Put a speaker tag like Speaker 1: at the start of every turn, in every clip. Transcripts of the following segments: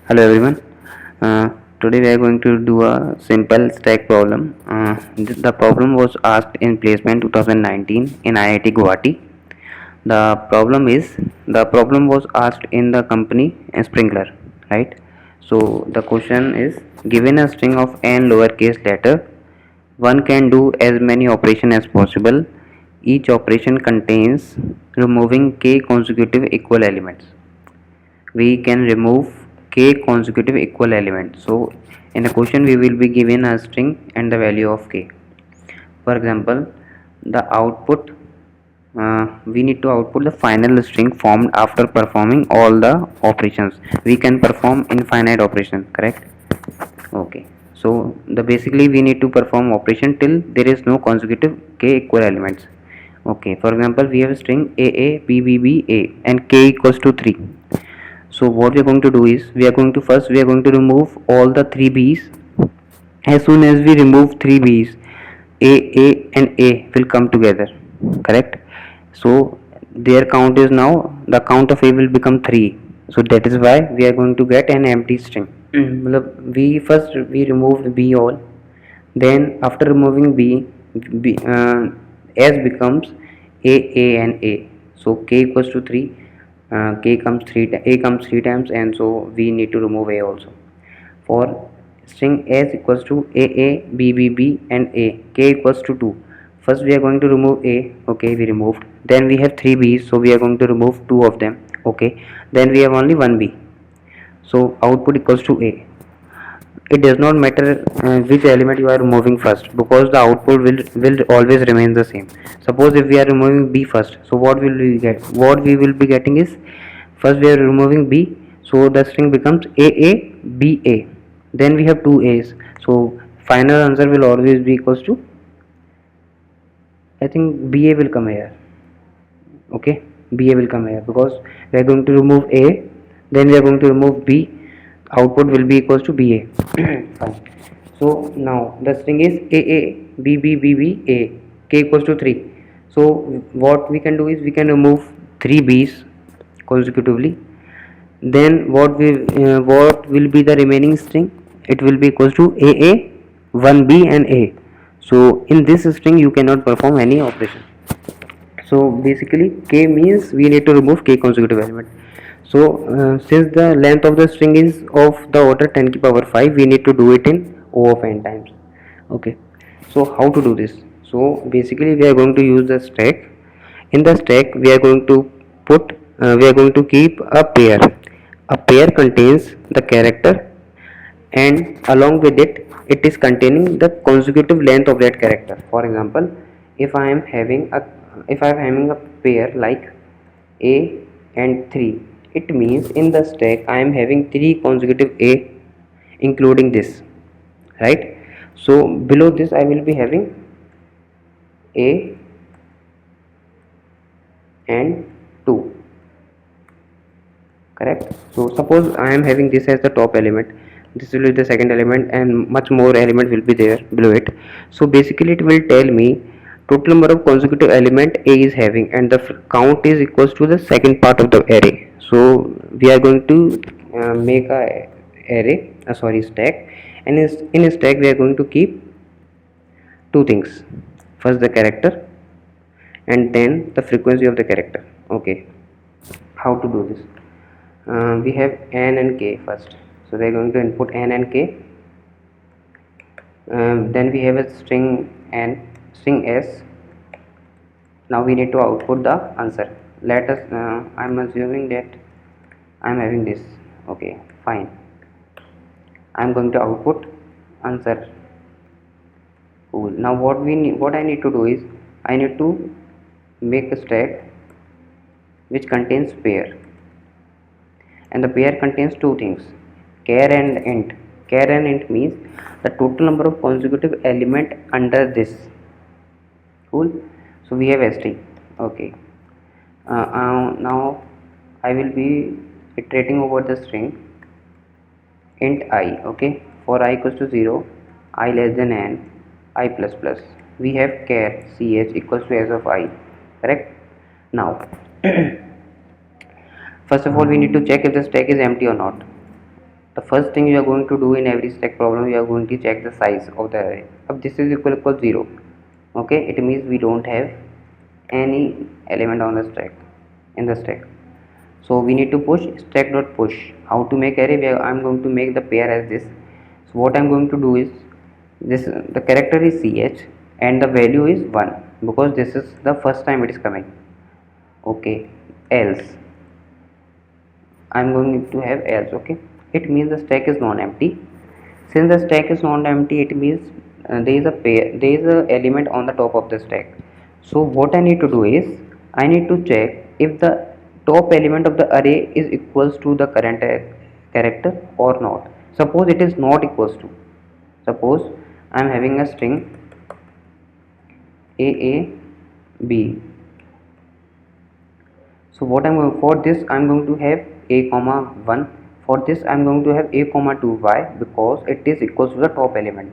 Speaker 1: Hello everyone. Today we are going to do a simple stack problem. The problem was asked in placement 2019 in IIT Guwahati. The problem was asked in the company Sprinkler, right? So the question is given a string of n lowercase letter, one can do as many operations as possible. Each operation contains removing k consecutive equal elements. We can remove k consecutive equal elements. So in the question we will be given a string and the value of k. For example, the output, we need to output the final string formed after performing all the operations. We can perform infinite operation, correct? Okay, so the basically we need to perform operation till there is no consecutive k equal elements. Okay, for example, we have a string a b b b a and k equals to 3. So what we are going to do is we are going to remove all the three b's. As soon as we remove three b's, a and a will come together, correct? So their count is now, the count of a will become 3. So that is why we are going to get an empty string. We removed b all, then after removing b, s becomes a and a. So k equals to 3. K comes 3 a comes 3 times, and so we need to remove a also. For string s equals to a b b b and a, k equals to 2. First we are going to remove a. Okay, we removed. Then we have 3 b's, so we are going to remove 2 of them. Okay, then we have only 1 b. So output equals to a. It does not matter which element you are removing first, because the output will always remain the same. Suppose if we are removing b first, so what we will be getting is, first we are removing b, so the string becomes a b a. Then we have two a's, so final answer will always be equals to, I think ba will come here. Okay, ba will come here because we are going to remove a, then we are going to remove b. Output will be equals to ba. Fine. So now the string is a b b b b a, k equals to 3. So what we can do is we can remove 3 b's consecutively. Then what will be the remaining string? It will be equals to a 1 b and a. So in this string you cannot perform any operation. So basically k means we need to remove k consecutive element. So since the length of the string is of the order 10 to the power 5, we need to do it in O of n times. Okay, so how to do this? So basically we are going to use the stack. In the stack we are going to we are going to keep a pair. A pair contains the character, and along with it, it is containing the consecutive length of that character. For example, if I am having a pair like a and 3, it means in the stack I am having 3 consecutive a including this, right? So below this I will be having a and 2, correct? So suppose I am having this as the top element, this will be the second element, and much more element will be there below it. So basically it will tell me total number of consecutive element a is having, and the count is equals to the second part of the array. So we are going to make a array, sorry, stack. And in a stack we are going to keep two things: first the character, and then the frequency of the character. Okay, how to do this? We have n and k first, so we are going to input n and k. Then we have a string s. Now we need to output the answer. Let us I'm assuming that I'm having this. Okay, fine. I'm going to output answer. Cool. Now what I need to do is I need to make a stack which contains pair, and the pair contains two things: char and int. Char and int means the total number of consecutive element under this. Cool. So we have st. Okay, now I will be iterating over the string int I. Okay, for I equals to 0, I less than n, I plus plus. We have char ch equals to s of I, correct? Now first of all we need to check if the stack is empty or not. The first thing you are going to do in every stack problem, you are going to check the size of the array. If this is equal 0, okay, it means we don't have any element on the stack, in the stack. So we need to push stack dot push. How to make array? Where I'm going to make the pair as this. So what I'm going to do is, this, the character is ch and the value is 1 because this is the first time it is coming. Okay, else I'm going to have else. Okay, it means the stack is non-empty. Since the stack is non-empty, it means there is a pair, there is a element on the top of the stack. So what I need to do is, I need to check if the top element of the array is equals to the current character or not. Suppose it is not equals to, suppose I am having a string AAB. So what I'm going, for this I'm going to have a comma 1. For this I'm going to have a comma 2. Why? Because it is equals to the top element.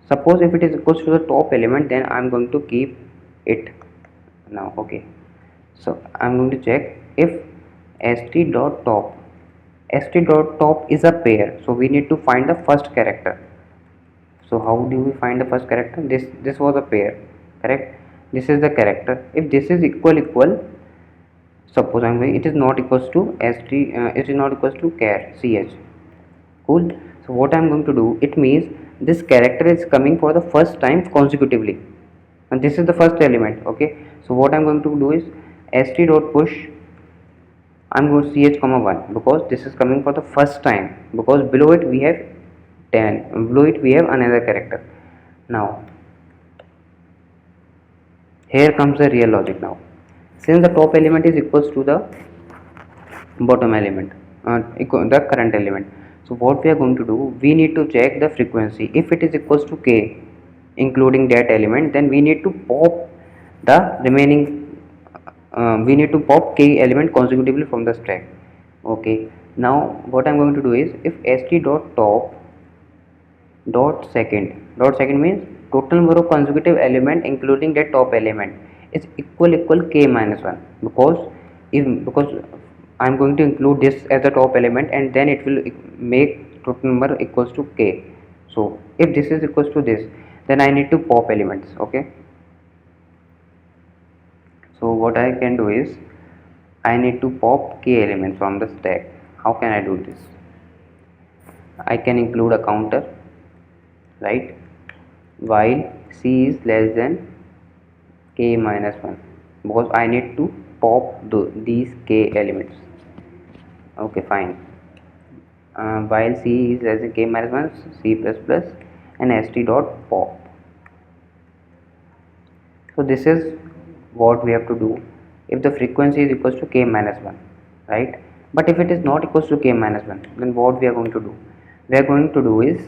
Speaker 1: Suppose if it is equals to the top element, then I'm going to keep it now. Okay, so I'm going to check if st dot top, st dot top is a pair, so we need to find the first character. So how do we find the first character? This was a pair, correct? This is the character. If this is equal, suppose I'm going, it is not equals to st, it is not equals to char ch. Cool. So what I'm going to do, it means this character is coming for the first time consecutively, and this is the first element. Okay, so what I'm going to do is st dot push, I'm going to ch comma 1 because this is coming for the first time, because below it we have 10, below it we have another character. Now here comes the real logic. Now since the top element is equals to the bottom element, the current element, so what we are going to do, we need to check the frequency. If it is equals to k including that element, then we need to pop the remaining, we need to pop k element consecutively from the stack. Okay, now what I'm going to do is, if st dot top dot second means total number of consecutive element including that top element is equal k minus 1, because if, because I'm going to include this as a top element and then it will make total number equals to k. So if this is equals to this, then I need to pop elements. Okay, so what I can do is, I need to pop k elements from the stack. How can I do this? I can include a counter, right, while c is less than k minus 1, because I need to pop these k elements. Okay, fine. While c is less than k minus 1, c plus plus and st dot pop. So this is what we have to do if the frequency is equals to k minus 1, right? But if it is not equals to k minus 1, then what we are going to do? We are going to do is,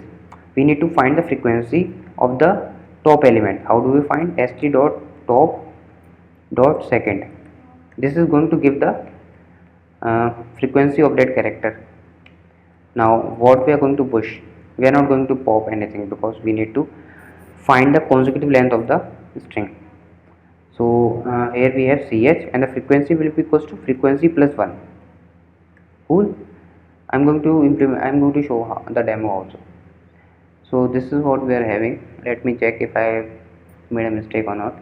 Speaker 1: we need to find the frequency of the top element. How do we find? st dot top dot second. This is going to give the frequency of that character. Now what we are going to push, we are not going to pop anything because we need to find the consecutive length of the string. So here we have ch and the frequency will be equals to frequency plus 1. Cool. I'm going to implement, I'm going to show the demo also. So this is what we are having. Let me check if I have made a mistake or not.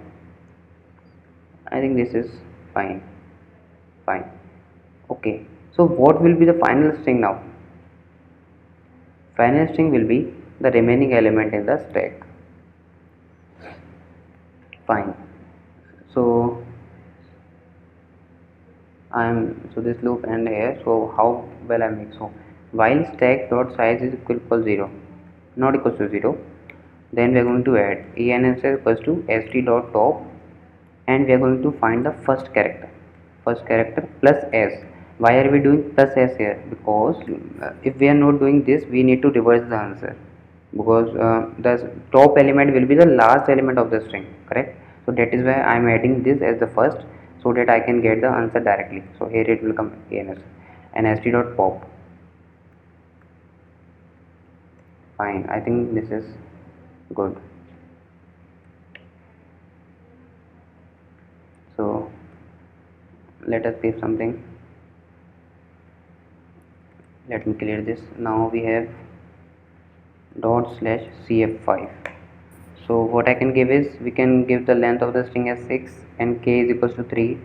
Speaker 1: I think this is fine. Okay, so what will be the final string now? Final string will be the remaining element in the stack. Fine. So so this loop end here. So how will I make? So while stack dot size is equal 0, not equals to 0, then we are going to add ens equals to st dot top, and we are going to find the first character plus s. Why are we doing plus s here? Because if we are not doing this, we need to reverse the answer, because the top element will be the last element of the string, correct? So that is why I am adding this as the first, so that I can get the answer directly. So here it will come ans and st dot pop. Fine, I think this is good. So let us give something. let me clear this. Now we have dot slash cf5. So what I can give is, we can give the length of the string as 6 and k is equals to 3,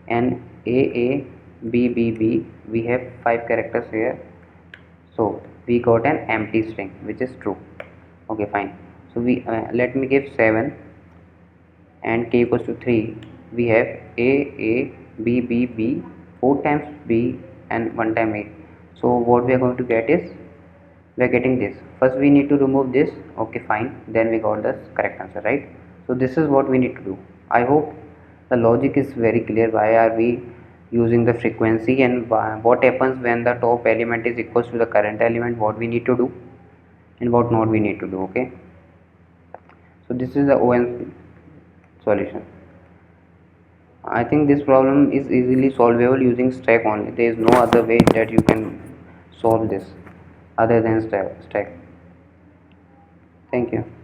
Speaker 1: and a b b b, we have 5 characters here, so we got an empty string which is true. Okay, fine. So we let me give 7 and k equals to 3. We have a b b b, 4 times b and 1 time a. So what we are going to get is, we are getting this. First we need to remove this. Okay, fine, then we got the correct answer, right? So this is what we need to do. I hope the logic is very clear. Why are we using the frequency, and what happens when the top element is equals to the current element, what we need to do and what not we need to do. Okay, so this is the ON solution. I think this problem is easily solvable using stack only. There is no other way that you can solve this other than stack. Thank you.